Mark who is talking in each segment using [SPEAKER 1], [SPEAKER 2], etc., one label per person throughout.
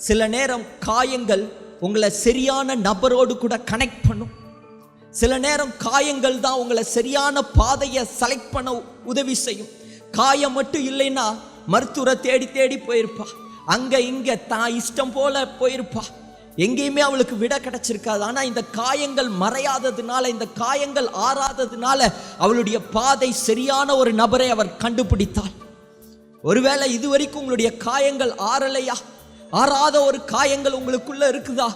[SPEAKER 1] சில நேரம் காயங்கள் உங்களை சரியான நபரோடு கூட கனெக்ட் பண்ணும். சில நேரம் காயங்கள் தான் உங்களை சரியான பாதையை செலக்ட் பண்ண உதவி செய்யும். காயம் மட்டும் இல்லைன்னா மருத்துவரை தேடி தேடி போயிருப்பா, அங்க இங்க தான் இஷ்டம் போல போயிருப்பா, எங்கேயுமே அவளுக்கு விட கிடைச்சிருக்காது. ஆனா இந்த காயங்கள் மறையாததுனால, இந்த காயங்கள் ஆறாததுனால அவளுடைய பாதை சரியான ஒரு நபரை அவர் கண்டுபிடித்தாள். ஒருவேளை இதுவரைக்கும் உங்களுடைய காயங்கள் ஆறலையா? ஆறாத ஒரு காயங்கள் உங்களுக்குள்ள இருக்குதா?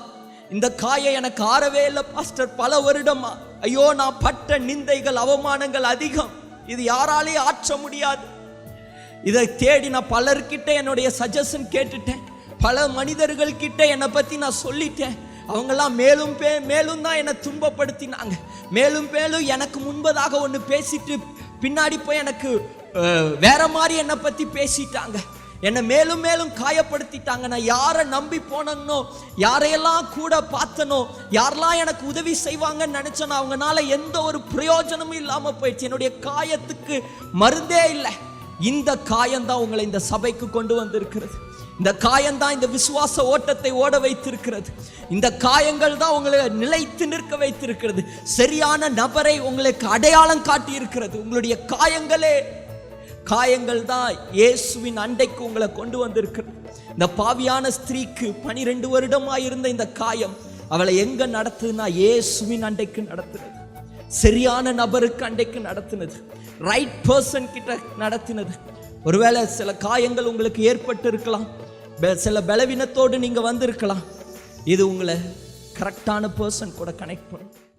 [SPEAKER 1] இந்த காயம் எனக்கு ஆறவே இல்லை பாஸ்டர், பல வருடமா, ஐயோ நான் பட்ட நிந்தைகள் அவமானங்கள் அதிகம், இது யாராலையும் ஆற்ற முடியாது. இதை தேடி நான் பலர்கிட்ட என்னுடைய சஜஷன் கேட்டுட்டேன், பல மனிதர்கள் கிட்ட என்னை பத்தி நான் சொல்லிட்டேன். அவங்கெல்லாம் மேலும் மேலும் தான் என்னை துன்பப்படுத்தினாங்க, மேலும் மேலும் எனக்கு முன்பதாக ஒன்று பேசிட்டு பின்னாடி போய் எனக்கு வேற மாதிரி என்னை பத்தி பேசிட்டாங்க, என்னை மேலும் மேலும் காயப்படுத்திட்டாங்க. நான் யாரை நம்பி போனோ, யாரையெல்லாம் கூட பார்த்தனோ, யாரெல்லாம் எனக்கு உதவி செய்வாங்கன்னு நினைச்சனோ, அவங்கனால எந்த ஒரு பிரயோஜனமும் இல்லாம போயிடுச்சு. என்னுடைய காயத்துக்கு மருந்தே இல்லை. இந்த காயம்தான் உங்களை இந்த சபைக்கு கொண்டு வந்திருக்கிறது. இந்த காயம்தான் இந்த விசுவாச ஓட்டத்தை ஓட வைத்திருக்கிறது. இந்த காயங்கள் தான் உங்களை நிலைத்து நிற்க வைத்திருக்கிறது. சரியான நபரை உங்களுக்கு அடையாளம் காட்டி இருக்கிறது. உங்களுடைய காயங்கள் தான் இயேசுவின் அண்டைக்கு உங்களை கொண்டு வந்திருக்கிறது. இந்த பாவியான ஸ்திரீக்கு 12 வருடமா இருந்த இந்த காயம் அவளை எங்க நடத்துதுன்னா இயேசுவின் அண்டைக்கு நடத்துனது, சரியான நபருக்கு அண்டைக்கு நடத்தினது, ரைட் பர்சன் கிட்ட நடத்தினது. ஒருவேளை சில காயங்கள் உங்களுக்கு ஏற்பட்டு இருக்கலாம், சில பலவீனத்தோடு நீங்க வந்திருக்கலாம். இது உங்களை கரெக்டான பர்சன் கூட கனெக்ட் பண்ணும்.